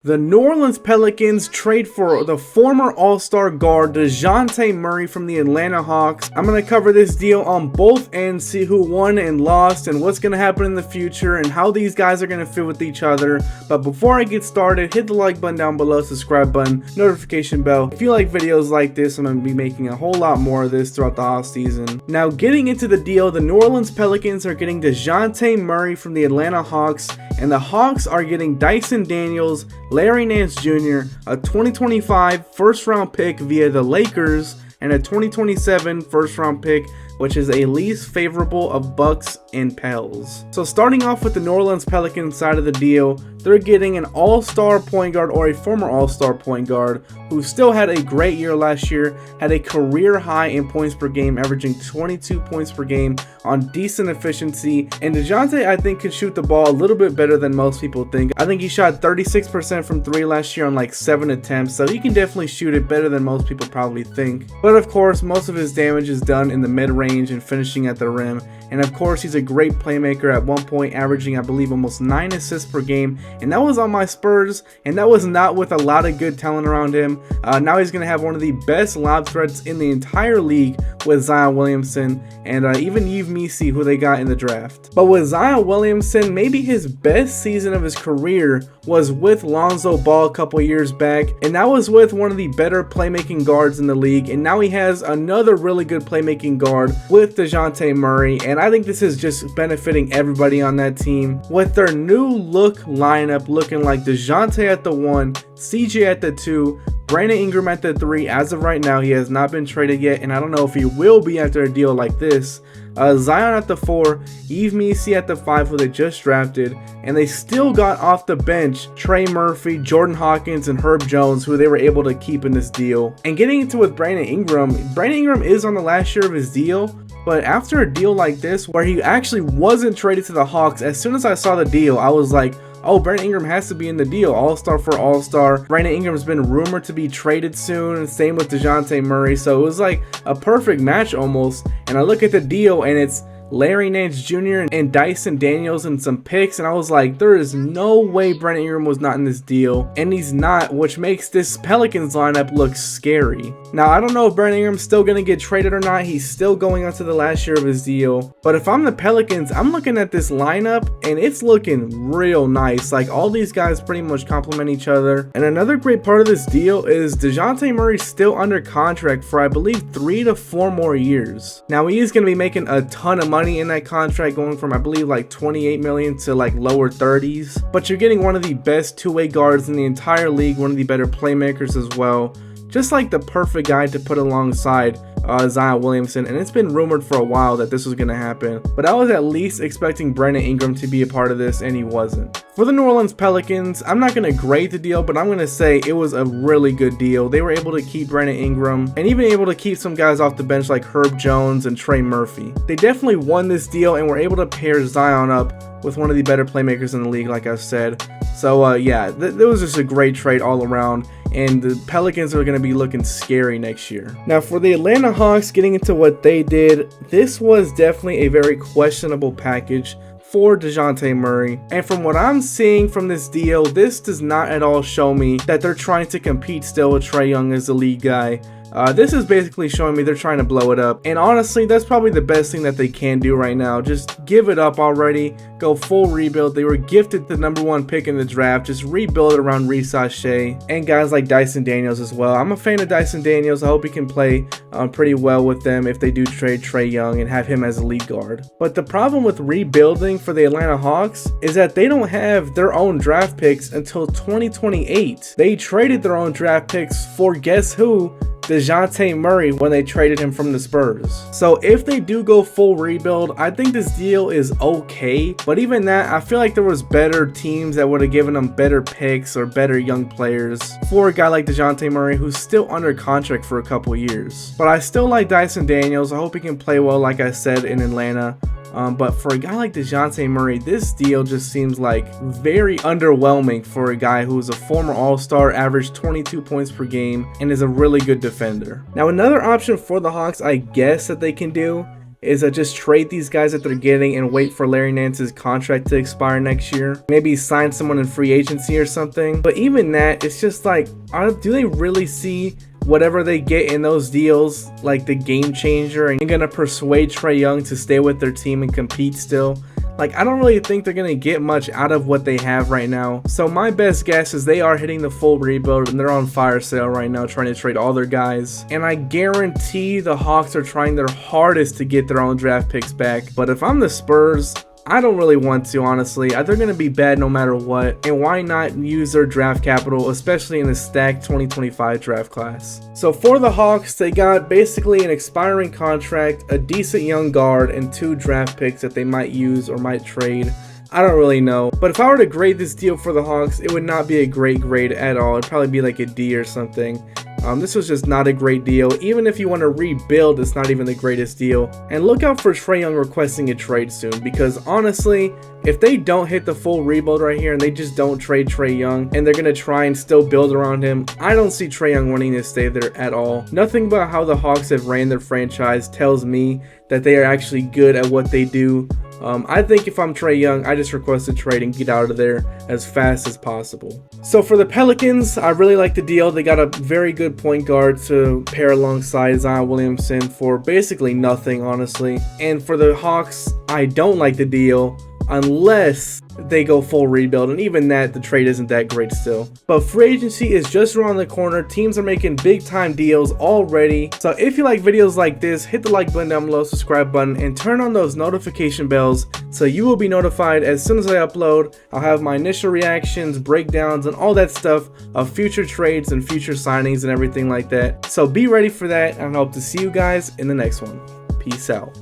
The New Orleans Pelicans trade for the former All-Star guard Dejounte Murray from the Atlanta Hawks. I'm going to cover this deal on both ends, see who won and lost and what's going to happen in the future and how these guys are going to fit with each other. But before I get started, hit the like button down below, subscribe button, notification bell. If you like videos like this, I'm going to be making a whole lot more of this throughout the off season. Now, getting into the deal, the New Orleans Pelicans are getting Dejounte Murray from the Atlanta Hawks, and the Hawks are getting Dyson Daniels, Larry Nance Jr., a 2025 first round pick via the Lakers, and a 2027 first round pick, which is a least favorable of Bucks and Pels. So starting off with the New Orleans Pelicans side of the deal, they're getting an all-star point guard or a former all-star point guard who still had a great year last year, had a career high in points per game, averaging 22 points per game on decent efficiency. And Dejounte, I think, can shoot the ball a little bit better than most people think. I think he shot 36% from 3 last year on like 7 attempts, so he can definitely shoot it better than most people probably think. But of course, most of his damage is done in the mid-range and finishing at the rim. And of course, he's a great playmaker, at one point averaging, I believe, almost 9 assists per game. And that was on my Spurs, and that was not with a lot of good talent around him. Now he's going to have one of the best lob threats in the entire league with Zion Williamson and even Yves Missi, who they got in the draft. But with Zion Williamson, maybe his best season of his career was with Lonzo Ball a couple years back, and that was with one of the better playmaking guards in the league. And now he has another really good playmaking guard with Dejounte Murray, and I think this is just benefiting everybody on that team with their new look lineup looking like Dejounte at the 1, CJ at the 2, Brandon Ingram at the 3. As of right now, he has not been traded yet, and I don't know if he will be after a deal like this. Zion at the 4, Yves Missi at the 5, who they just drafted, and they still got off the bench Trey Murphy, Jordan Hawkins, and Herb Jones, who they were able to keep in this deal. And getting into with Brandon Ingram is on the last year of his deal. But after a deal like this, where he actually wasn't traded to the Hawks, as soon as I saw the deal, I was like, oh, Brandon Ingram has to be in the deal. All-star for all-star. Brandon Ingram's been rumored to be traded soon. Same with Dejounte Murray. So it was like a perfect match almost. And I look at the deal and it's Larry Nance Jr. and Dyson Daniels and some picks, and I was like, there is no way Brandon Ingram was not in this deal, and he's not, which makes this Pelicans lineup look scary. Now, I don't know if Brandon Ingram's still going to get traded or not. He's still going on to the last year of his deal, but if I'm the Pelicans, I'm looking at this lineup, and it's looking real nice. Like, all these guys pretty much complement each other. And another great part of this deal is Dejounte Murray's still under contract for, I believe, 3 to 4 more years. Now, he is going to be making a ton of money in that contract, going from I believe like 28 million to like lower 30s, but you're getting one of the best two-way guards in the entire league, one of the better playmakers as well, just like the perfect guy to put alongside Zion Williamson. And it's been rumored for a while that this was going to happen, but I was at least expecting Brandon Ingram to be a part of this, and he wasn't. For the New Orleans Pelicans, I'm not going to grade the deal, but I'm going to say it was a really good deal. They were able to keep Brandon Ingram and even able to keep some guys off the bench like Herb Jones and Trey Murphy. They definitely won this deal and were able to pair Zion up with one of the better playmakers in the league, like I said. So yeah, that was just a great trade all around, and the Pelicans are going to be looking scary next year. Now, for the Atlanta Hawks, getting into what they did, this was definitely a very questionable package for Dejounte Murray. And from what I'm seeing from this deal, this does not at all show me that they're trying to compete still with Trae Young as the lead guy. This is basically showing me they're trying to blow it up. And honestly, that's probably the best thing that they can do right now. Just give it up already. Go full rebuild. They were gifted the #1 pick in the draft. Just rebuild it around Reece Shea and guys like Dyson Daniels as well. I'm a fan of Dyson Daniels. I hope he can play pretty well with them if they do trade Trae Young and have him as a lead guard. But the problem with rebuilding for the Atlanta Hawks is that they don't have their own draft picks until 2028. They traded their own draft picks for, guess who? Dejounte Murray, when they traded him from the Spurs. So if they do go full rebuild, I think this deal is okay. But even that, I feel like there was better teams that would have given them better picks or better young players for a guy like Dejounte Murray, who's still under contract for a couple years. But I still like Dyson Daniels. I hope he can play well, like I said, in Atlanta. But for a guy like Dejounte Murray, this deal just seems like very underwhelming for a guy who is a former All-Star, averaged 22 points per game, and is a really good defender. Now, another option for the Hawks, I guess, that they can do is just trade these guys that they're getting and wait for Larry Nance's contract to expire next year. Maybe sign someone in free agency or something. But even that, it's just like, do they really see whatever they get in those deals like the game changer and gonna persuade Trae Young to stay with their team and compete still? Like, I don't really think they're gonna get much out of what they have right now. So my best guess is they are hitting the full rebuild and they're on fire sale right now trying to trade all their guys. And I guarantee the Hawks are trying their hardest to get their own draft picks back. But if I'm the Spurs, I don't really want to, honestly. They're going to be bad no matter what, and why not use their draft capital, especially in the stacked 2025 draft class. So for the Hawks, they got basically an expiring contract, a decent young guard, and 2 draft picks that they might use or might trade. I don't really know, but if I were to grade this deal for the Hawks, it would not be a great grade at all. It'd probably be like a D or something. This was just not a great deal. Even if you want to rebuild, it's not even the greatest deal. And look out for Trae Young requesting a trade soon, because honestly, if they don't hit the full rebuild right here and they just don't trade Trae Young and they're going to try and still build around him, I don't see Trae Young wanting to stay there at all. Nothing about how the Hawks have ran their franchise tells me that they are actually good at what they do. I think if I'm Trae Young, I just request a trade and get out of there as fast as possible. So for the Pelicans, I really like the deal. They got a very good point guard to pair alongside Zion Williamson for basically nothing, honestly. And for the Hawks, I don't like the deal unless they go full rebuild, and even that, the trade isn't that great still. But free agency is just around the corner. Teams are making big time deals already. So if you like videos like this, hit the like button down below, subscribe button, and turn on those notification bells so you will be notified as soon as I upload. I'll have my initial reactions, breakdowns, and all that stuff of future trades and future signings and everything like that. So be ready for that, and I hope to see you guys in the next one. Peace out.